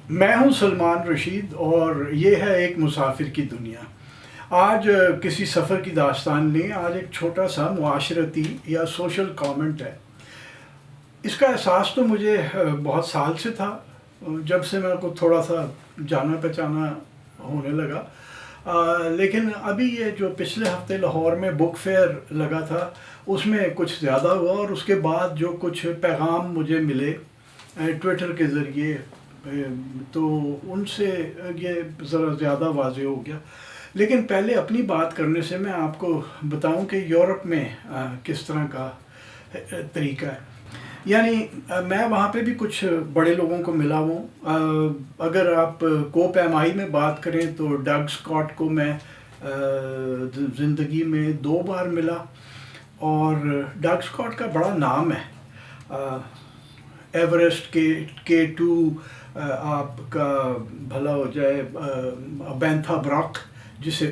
میں ہوں سلمان رشید اور یہ ہے ایک مسافر کی دنیا۔ آج کسی سفر کی داستان نہیں، آج ایک چھوٹا سا معاشرتی یا سوشل کامنٹ ہے۔ اس کا احساس تو مجھے بہت سال سے تھا، جب سے میں کو تھوڑا سا جانا پہچانا ہونے لگا۔ لیکن ابھی یہ جو پچھلے ہفتے لاہور میں بک فیئر لگا تھا، اس میں کچھ زیادہ ہوا، اور اس کے بعد جو کچھ پیغام مجھے ملے ٹویٹر کے ذریعے، تو ان سے یہ ذرا زیادہ واضح ہو گیا۔ لیکن پہلے اپنی بات کرنے سے میں آپ کو بتاؤں کہ یورپ میں کس طرح کا طریقہ ہے۔ یعنی میں وہاں پہ بھی کچھ بڑے لوگوں کو ملا ہوں۔ اگر آپ کو پیمائی میں بات کریں تو ڈگ اسکاٹ کو میں زندگی میں 2 بار ملا، اور ڈگ اسکاٹ کا بڑا نام ہے۔ ایوریسٹ K2، آپ کا بھلا ہو جائے بینتھا برک، جسے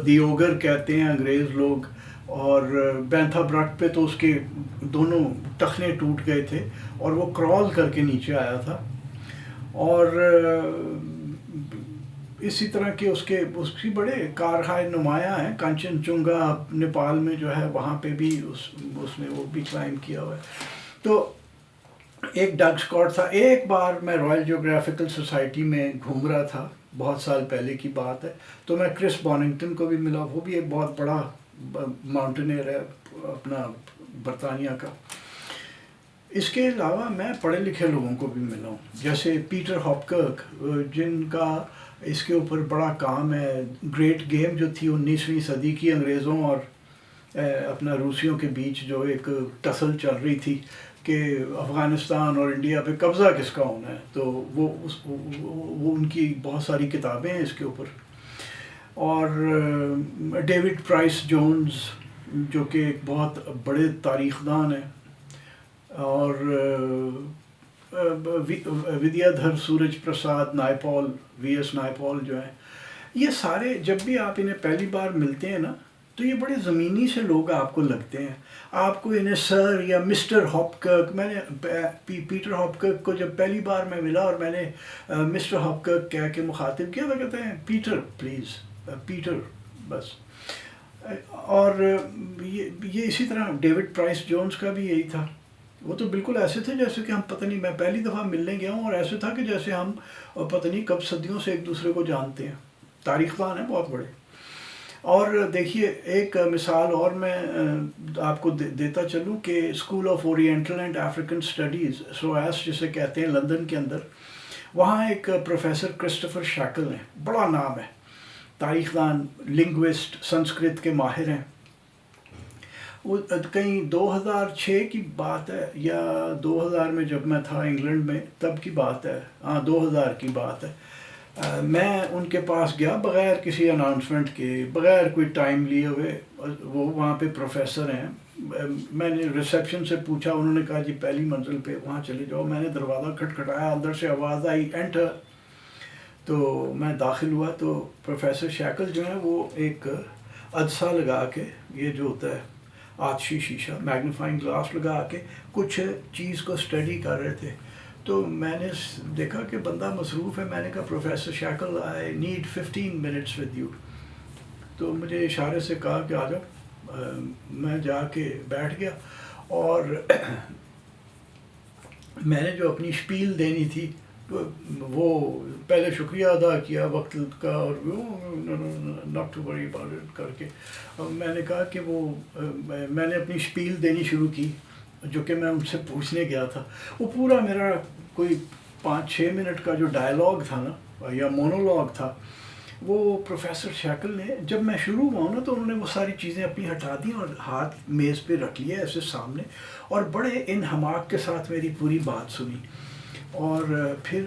دی اوگر کہتے ہیں انگریز لوگ، اور بینتھا برک پہ تو اس کے دونوں ٹخنے ٹوٹ گئے تھے اور وہ کرال کر کے نیچے آیا تھا۔ اور اسی طرح کے اس کی بڑے کارہائے نمایاں ہیں۔ کنچن چنگا نیپال میں جو ہے، وہاں پہ بھی اس نے وہ بھی کلائم کیا ہوا ہے۔ تو ایک ڈگ اسکاٹ تھا۔ ایک بار میں رائل جیوگرافیکل سوسائٹی میں گھوم رہا تھا، بہت سال پہلے کی بات ہے، تو میں کرس بوننگٹن کو بھی ملا۔ وہ بھی ایک بہت بڑا ماؤنٹینئر ہے اپنا برطانیہ کا۔ اس کے علاوہ میں پڑھے لکھے لوگوں کو بھی ملا ہوں، جیسے پیٹر ہاپکرک، جن کا اس کے اوپر بڑا کام ہے۔ گریٹ گیم جو تھی 19ویں صدی کی، انگریزوں اور اپنا روسیوں کے بیچ جو ایک ٹسل چل رہی تھی کہ افغانستان اور انڈیا پہ قبضہ کس کا ہونا ہے، تو وہ ان کی بہت ساری کتابیں ہیں اس کے اوپر۔ اور ڈیوڈ پرائس جونز، جو کہ ایک بہت بڑے تاریخ دان ہیں، اور ودیا دھر سورج پرساد نائپال، وی ایس نائپال جو ہیں، یہ سارے جب بھی آپ انہیں پہلی بار ملتے ہیں نا، تو یہ بڑے زمینی سے لوگ آپ کو لگتے ہیں۔ آپ کو انہیں سر یا مسٹر ہاپکرک، میں نے پیٹر ہاپکرک کو جب پہلی بار میں ملا اور میں نے مسٹر ہاپکرک کہہ کے مخاطب کیا، وہ کہتے ہیں پیٹر پلیز، پیٹر بس۔ اور یہ اسی طرح ڈیوڈ پرائس جونز کا بھی یہی تھا۔ وہ تو بالکل ایسے تھے جیسے کہ ہم پتہ نہیں، میں پہلی دفعہ ملنے گیا ہوں اور ایسے تھا کہ جیسے ہم پتہ نہیں کب صدیوں سے ایک دوسرے کو جانتے ہیں۔ تاریخ دان ہیں بہت بڑے۔ اور دیکھیے، ایک مثال اور میں آپ کو دیتا چلوں کہ school of oriental and African studies, SOAS جسے کہتے ہیں، لندن کے اندر، وہاں ایک پروفیسر کرسٹوفر شیکل ہیں، بڑا نام ہے، تاریخ دان، لنگوسٹ، سنسکرت کے ماہر ہیں۔ وہ کہیں 2006 کی بات ہے یا 2000 میں، جب میں تھا انگلینڈ میں تب کی بات ہے، ہاں 2000 کی بات ہے۔ میں ان کے پاس گیا بغیر کسی اناؤنسمنٹ کے، بغیر کوئی ٹائم لیے ہوئے۔ وہ وہاں پہ پروفیسر ہیں۔ میں نے ریسیپشن سے پوچھا، انہوں نے کہا جی پہلی منزل پہ وہاں چلے جاؤ۔ میں نے دروازہ کھٹکھٹایا، اندر سے آواز آئی انٹر، تو میں داخل ہوا۔ تو پروفیسر شیکل جو ہیں، وہ ایک عدسہ لگا کے، یہ جو ہوتا ہے آتشی شیشہ، میگنیفائنگ گلاس لگا کے کچھ چیز کو اسٹڈی کر رہے تھے۔ تو میں نے دیکھا کہ بندہ مصروف ہے۔ میں نے کہا professor shackle, I need 15 minutes with you. تو مجھے اشارے سے کہا کہ آ جاؤ۔ میں جا کے بیٹھ گیا، اور میں نے جو اپنی شپیل دینی تھی، وہ پہلے شکریہ ادا کیا وقت کا، اور not to worry about it کر کے میں نے کہا کہ میں نے اپنی شپیل دینی شروع کی، جو کہ میں ان سے پوچھنے گیا تھا۔ وہ پورا میرا کوئی 5-6 منٹ کا جو ڈائلاگ تھا نا، یا مونولوگ تھا، وہ پروفیسر شیکل نے، جب میں شروع ہوا نا، تو انہوں نے وہ ساری چیزیں اپنی ہٹا دیں اور ہاتھ میز پہ رکھ لیے ایسے سامنے، اور بڑے انہماک کے ساتھ میری پوری بات سنی۔ اور پھر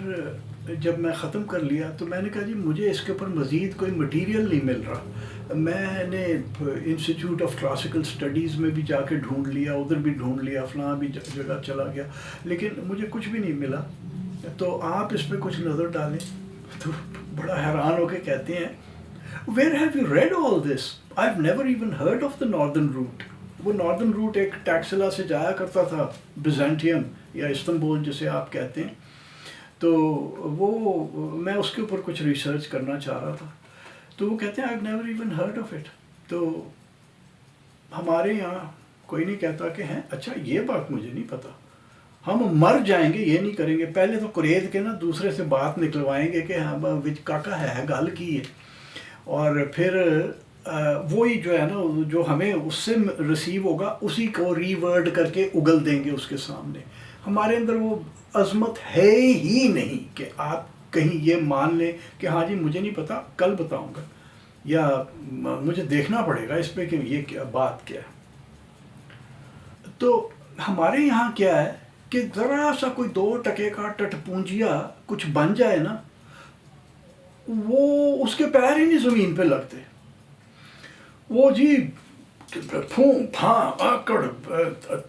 جب میں ختم کر لیا تو میں نے کہا جی مجھے اس کے اوپر مزید کوئی مٹیریل نہیں مل رہا۔ میں نے انسٹیٹیوٹ آف کلاسیکل اسٹڈیز میں بھی جا کے ڈھونڈ لیا، ادھر بھی ڈھونڈ لیا، فلاں بھی جگہ چلا گیا، لیکن مجھے کچھ بھی نہیں ملا۔ تو آپ اس پہ کچھ نظر ڈالیں۔ تو بڑا حیران ہو کے کہتے ہیں، Where have you read all this? I've never even heard of the northern route. وہ ناردرن روٹ ایک ٹیکسلا سے جایا کرتا تھا، بیزنٹیم یا استنبول جسے آپ کہتے ہیں۔ تو وہ میں اس کے اوپر کچھ ریسرچ کرنا چاہ رہا تھا، تو وہ کہتے ہیں I've never even heard of it. تو ہمارے یہاں کوئی نہیں کہتا کہ ہیں اچھا یہ بات مجھے نہیں پتا، ہم مر جائیں گے یہ نہیں کریں گے، پہلے تو قرید کے نا دوسرے سے بات نکلوائیں گے کہ ہاں وچ کاکا ہے گل کی ہے، اور پھر وہی جو ہے نا جو ہمیں اس سے ریسیو ہوگا اسی کو ری ورڈ کر کے اگل دیں گے اس کے سامنے. ہمارے اندر وہ عظمت ہے ہی نہیں کہ آپ کہیں یہ مان لیں کہ ہاں جی مجھے نہیں پتا کل بتاؤں گا، یا مجھے دیکھنا پڑے گا اس پہ کہ یہ کیا بات کیا ہے. تو ہمارے یہاں کیا ہے کہ ذرا سا کوئی 2 ٹکے کا ٹٹ پونجیا کچھ بن جائے نا، وہ اس کے پیر ہی نہیں زمین پہ لگتے. وہ جی پھوں پھاں آکڑ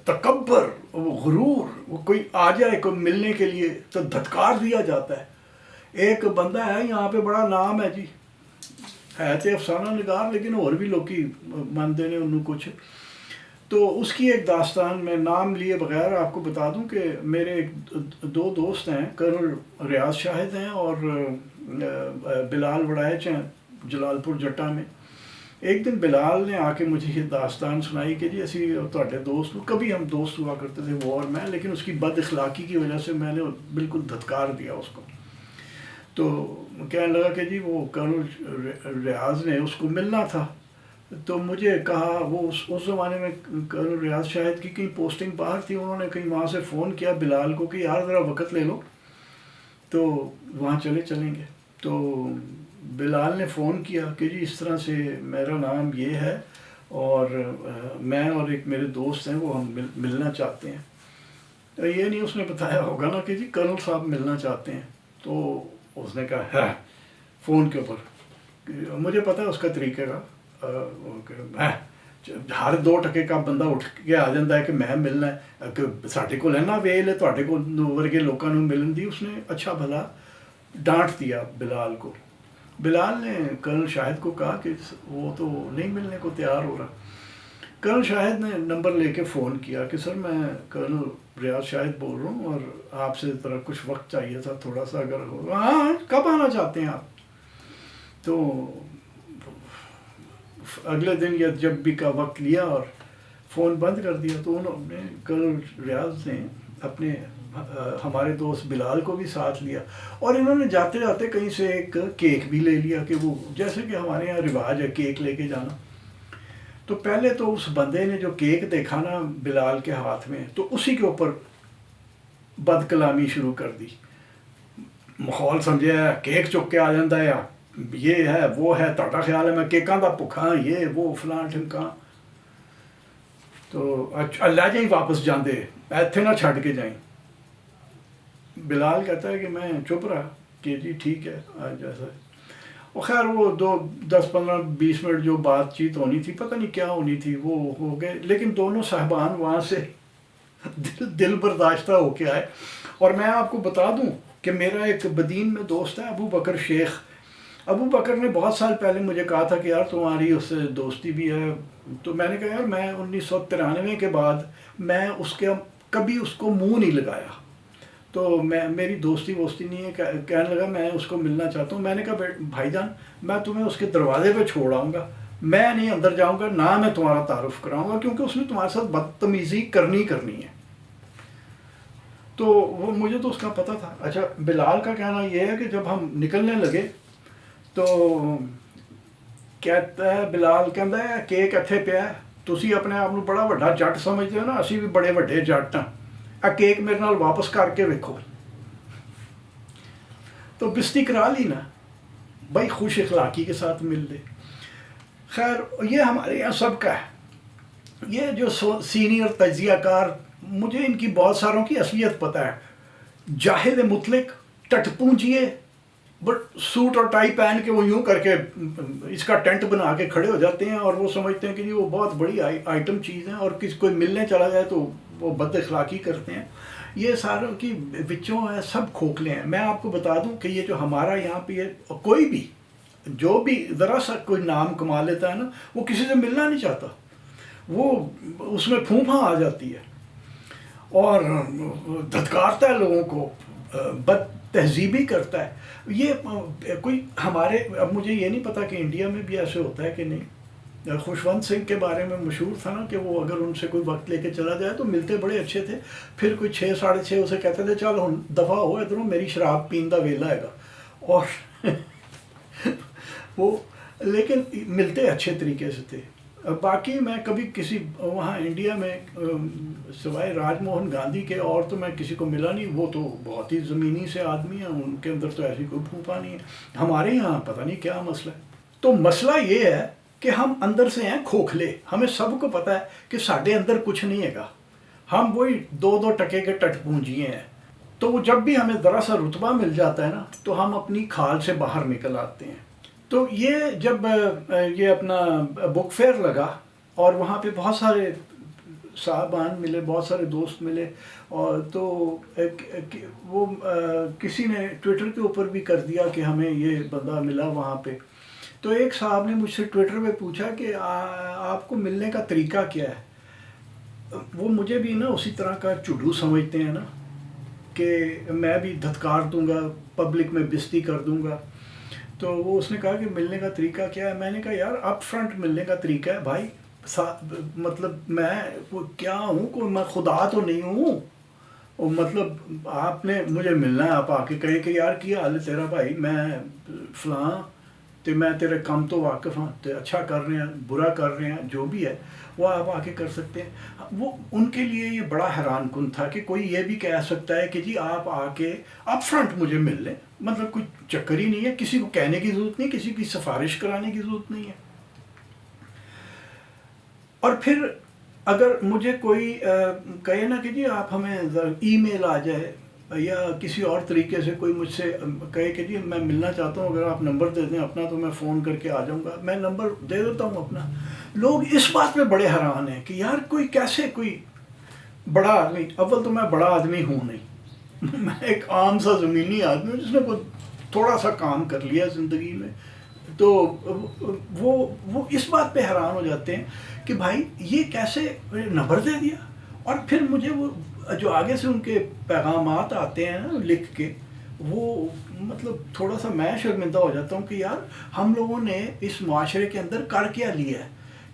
تکبر غرور، وہ کوئی آ جائے کوئی ملنے کے لیے تو دھتکار دیا جاتا ہے. ایک بندہ ہے یہاں پہ بڑا نام ہے جی، ہے تو افسانہ نگار لیکن اور بھی لوکی مانتے نے انہوں کچھ. تو اس کی ایک داستان میں نام لیے بغیر آپ کو بتا دوں کہ میرے 2 دوست ہیں، کرنل ریاض شاہد ہیں اور بلال وڑائچ ہیں جلال پور جٹا میں. ایک دن بلال نے آ کے مجھے یہ داستان سنائی کہ جی اسی تواڈے دوست، کبھی ہم دوست ہوا کرتے تھے وہ اور میں، لیکن اس کی بد اخلاقی کی وجہ سے میں نے بالکل دھتکار دیا اس کو. تو کہنے لگا کہ جی وہ کرنل ریاض نے اس کو ملنا تھا، تو مجھے کہا وہ اس زمانے میں کرنل ریاض شاہد کی کہیں پوسٹنگ باہر تھی، انہوں نے کہیں وہاں سے فون کیا بلال کو کہ یار ذرا وقت لے لو تو وہاں چلیں گے. تو بلال نے فون کیا کہ جی اس طرح سے میرا نام یہ ہے اور میں اور ایک میرے دوست ہیں وہ ہم ملنا چاہتے ہیں. یہ نہیں اس نے بتایا ہوگا نا کہ جی کرنل صاحب ملنا چاہتے ہیں. تو اس نے کہا ہے فون کے اوپر، مجھے پتا ہے اس کا طریقہ کا، ہر 2 ٹکے کا بندہ اٹھ کے آ جاتا ہے کہ میں ملنا ہے کہ ساڈے کول ہے نا ویل ہے تواڈے کول ورگے لوکاں نوں ملن دی. اس نے اچھا بھلا ڈانٹ دیا بلال کو. بلال نے کرنل شاہد کو کہا کہ وہ تو نہیں ملنے کو تیار ہو رہا. کرنل شاہد نے نمبر لے کے فون کیا کہ سر میں کرنل ریاض شاہد بول رہا ہوں اور آپ سے ذرا کچھ وقت چاہیے تھا تھوڑا سا، اگر ہو. ہاں کب آنا چاہتے ہیں آپ؟ تو اگلے دن یا جب بھی کا وقت لیا اور فون بند کر دیا. تو انہوں نے کرنل ریاض نے اپنے ہمارے دوست بلال کو بھی ساتھ لیا اور انہوں نے جاتے جاتے کہیں سے ایک کیک بھی لے لیا کہ وہ جیسے کہ ہمارے یہاں رواج ہے کیک لے کے جانا. تو پہلے تو اس بندے نے جو کیک دیکھا نا بلال کے ہاتھ میں تو اسی کے اوپر بد کلامی شروع کر دی. ماحول سمجھے کیک چک کے آ جاتا ہے، یہ ہے وہ ہے، تہاڈا خیال ہے میں کیکاں دا بھکھا یہ وہ فلاں ٹھمکاں. تو اللہ جائیں واپس جاندے ایتھے نہ چھڈ کے جائیں. بلال کہتا ہے کہ میں چپ رہا کہ جی ٹھیک ہے جیسا. وہ خیر وہ 10-15-20 منٹ جو بات چیت ہونی تھی پتہ نہیں کیا ہونی تھی وہ ہو گئے، لیکن دونوں صاحبان وہاں سے دل برداشتہ ہو کے آئے. اور میں آپ کو بتا دوں کہ میرا ایک بدین میں دوست ہے ابو بکر شیخ. ابو بکر نے بہت سال پہلے مجھے کہا تھا کہ یار تمہاری اس سے دوستی بھی ہے. تو میں نے کہا یار میں 1993 کے بعد میں کبھی اس کو منہ نہیں لگایا، تو میری دوستی نہیں ہے. کہنے لگا میں اس کو ملنا چاہتا ہوں. میں نے کہا بھائی جان میں تمہیں اس کے دروازے پہ چھوڑ آؤں گا، میں نہیں اندر جاؤں گا، نہ میں تمہارا تعارف کراؤں گا کیونکہ اس نے تمہارے ساتھ بدتمیزی کرنی ہے. تو وہ مجھے تو اس کا پتہ تھا. اچھا بلال کا کہنا یہ ہے کہ جب ہم نکلنے لگے تو کہتا ہے بلال کہندا ہے کیک اتھے پیا ہے، تسی اپنے آپ بڑا وڈا جٹ سمجھتے ہو نا، اسی بھی بڑے وڈے جٹ ہاں، کیک میرے نال واپس کر کے ویکھو. تو بستی کرا لی نا بھائی، خوش اخلاقی کے ساتھ مل لے. خیر یہ ہمارے یہاں سب کا ہے. یہ جو سینئر تجزیہ کار، مجھے ان کی بہت ساروں کی اصلیت پتہ ہے. جاہل مطلق ٹٹ پونجیے بٹ سوٹ اور ٹائی پہن کے وہ یوں کر کے اس کا ٹینٹ بنا کے کھڑے ہو جاتے ہیں اور وہ سمجھتے ہیں کہ جی وہ بہت بڑی آئٹم چیز ہے، اور کوئی ملنے چلا جائے تو وہ بد اخلاقی کرتے ہیں. یہ ساروں کی بچوں ہے سب کھوکھلے ہیں. میں آپ کو بتا دوں کہ یہ جو ہمارا یہاں پہ کوئی بھی جو بھی ذرا سا کوئی نام کما لیتا ہے نا، وہ کسی سے ملنا نہیں چاہتا، وہ اس میں پھوں پھاں آ جاتی ہے اور دھتکارتا ہے لوگوں کو، تہذیبی کرتا ہے. یہ کوئی ہمارے، اب مجھے یہ نہیں پتا کہ انڈیا میں بھی ایسے ہوتا ہے کہ نہیں. خوشونت سنگھ کے بارے میں مشہور تھا نا کہ وہ اگر ان سے کوئی وقت لے کے چلا جائے تو ملتے بڑے اچھے تھے، پھر کوئی 6 ساڑھے 6 اسے کہتے تھے چل ہن دفعہ ہو ادھروں، میری شراب پین دا ویلا ہے گا. اور وہ لیکن ملتے اچھے طریقے سے تھے. باقی میں کبھی کسی وہاں انڈیا میں سوائے راج موہن گاندھی کے اور تو میں کسی کو ملا نہیں. وہ تو بہت ہی زمینی سے آدمی ہیں، ان کے اندر تو ایسی کوئی پھوپا نہیں ہے. ہمارے یہاں پتہ نہیں کیا مسئلہ ہے. تو مسئلہ یہ ہے کہ ہم اندر سے ہیں کھوکھلے. ہمیں سب کو پتہ ہے کہ ساڈے اندر کچھ نہیں ہے گا، ہم وہی 2 ٹکے کے ٹٹ پونجیے ہیں. تو وہ جب بھی ہمیں ذرا سا رتبہ مل جاتا ہے نا تو ہم اپنی کھال سے باہر نکل آتے ہیں. تو یہ جب یہ اپنا بک فیئر لگا اور وہاں پہ بہت سارے صاحبان ملے، بہت سارے دوست ملے، اور تو وہ کسی نے ٹویٹر کے اوپر بھی کر دیا کہ ہمیں یہ بندہ ملا وہاں پہ. تو ایک صاحب نے مجھ سے ٹویٹر پہ پوچھا کہ آپ کو ملنے کا طریقہ کیا ہے. وہ مجھے بھی نا اسی طرح کا چڈو سمجھتے ہیں نا کہ میں بھی دھتکار دوں گا، پبلک میں بستی کر دوں گا. تو وہ اس نے کہا کہ ملنے کا طریقہ کیا ہے. میں نے کہا یار اپ فرنٹ ملنے کا طریقہ ہے بھائی. مطلب میں کیا ہوں، کوئی میں خدا تو نہیں ہوں. مطلب آپ نے مجھے ملنا ہے، آپ آ کے کہیں کہ یار کیا حال ہے تیرا بھائی، میں فلاں تو میں تیرے کم تو واقف ہوں، تو اچھا کر رہے ہیں برا کر رہے ہیں جو بھی ہے وہ آپ آ کے کر سکتے ہیں. وہ ان کے لیے یہ بڑا حیران کن تھا کہ کوئی یہ بھی کہہ سکتا ہے کہ جی آپ آ کے اپ فرنٹ مجھے مل لیں. مطلب کوئی چکر ہی نہیں ہے، کسی کو کہنے کی ضرورت نہیں، کسی کی سفارش کرانے کی ضرورت نہیں ہے. اور پھر اگر مجھے کوئی کہے نا کہ جی آپ ہمیں ای میل آ جائے یا کسی اور طریقے سے کوئی مجھ سے کہے کہ جی میں ملنا چاہتا ہوں، اگر آپ نمبر دے دیں اپنا تو میں فون کر کے آ جاؤں گا، میں نمبر دے دیتا ہوں اپنا. لوگ اس بات پہ بڑے حیران ہیں کہ یار کوئی کیسے کوئی بڑا آدمی، اول تو میں بڑا آدمی ہوں نہیں، میں ایک عام سا زمینی آدمی ہوں جس نے کوئی تھوڑا سا کام کر لیا زندگی میں. تو وہ اس بات پہ حیران ہو جاتے ہیں کہ بھائی یہ کیسے نمبر دے دیا. اور پھر مجھے وہ جو آگے سے ان کے پیغامات آتے ہیں نا لکھ کے، وہ مطلب تھوڑا سا میں شرمندہ ہو جاتا ہوں کہ یار ہم لوگوں نے اس معاشرے کے اندر کر کیا لیا ہے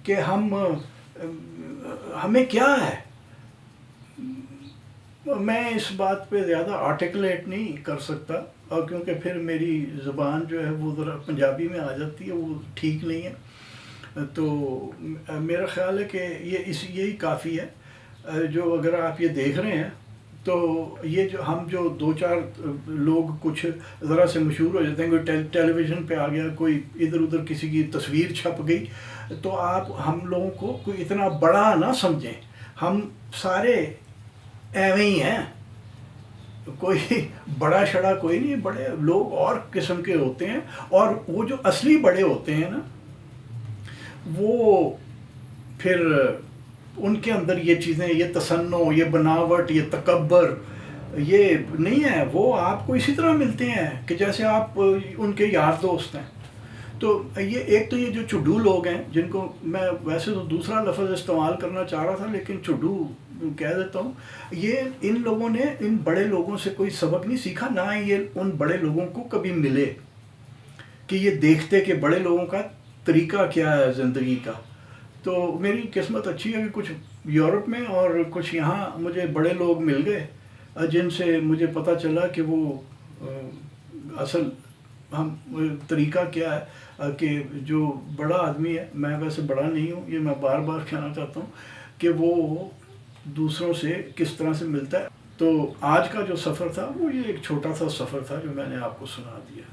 کہ ہمیں کیا ہے. میں اس بات پہ زیادہ آرٹیکولیٹ نہیں کر سکتا، اور کیونکہ پھر میری زبان جو ہے وہ ذرا پنجابی میں آ جاتی ہے، وہ ٹھیک نہیں ہے. تو میرا خیال ہے کہ یہی کافی ہے. جو اگر آپ یہ دیکھ رہے ہیں تو یہ جو ہم جو 2-4 لوگ کچھ ذرا سے مشہور ہو جاتے ہیں، کوئی ٹیلی ویژن پہ آ گیا، کوئی ادھر ادھر کسی کی تصویر چھپ گئی، تو آپ ہم لوگوں کو کوئی اتنا بڑا نہ سمجھیں. ہم سارے ایویں ہی ہیں، کوئی بڑا شڑا کوئی نہیں. بڑے لوگ اور قسم کے ہوتے ہیں، اور وہ جو اصلی بڑے ہوتے ہیں نا وہ پھر ان کے اندر یہ چیزیں، یہ تصنع، یہ بناوٹ، یہ تکبر یہ نہیں ہے. وہ آپ کو اسی طرح ملتے ہیں کہ جیسے آپ ان کے یار دوست ہیں. تو یہ ایک تو یہ جو چڈو لوگ ہیں، جن کو میں ویسے تو دوسرا لفظ استعمال کرنا چاہ رہا تھا لیکن چڈو کہہ دیتا ہوں. یہ ان لوگوں نے ان بڑے لوگوں سے کوئی سبق نہیں سیکھا، نہ یہ ان بڑے لوگوں کو کبھی ملے کہ یہ دیکھتے کہ بڑے لوگوں کا طریقہ کیا ہے زندگی کا. تو میری قسمت اچھی ہے کہ کچھ یورپ میں اور کچھ یہاں مجھے بڑے لوگ مل گئے جن سے مجھے پتہ چلا کہ وہ اصل ہم طریقہ کیا ہے کہ جو بڑا آدمی ہے، میں ویسے بڑا نہیں ہوں، یہ میں بار بار کہنا چاہتا ہوں، کہ وہ دوسروں سے کس طرح سے ملتا ہے. تو آج کا جو سفر تھا وہ یہ ایک چھوٹا سا سفر تھا جو میں نے آپ کو سنا دیا.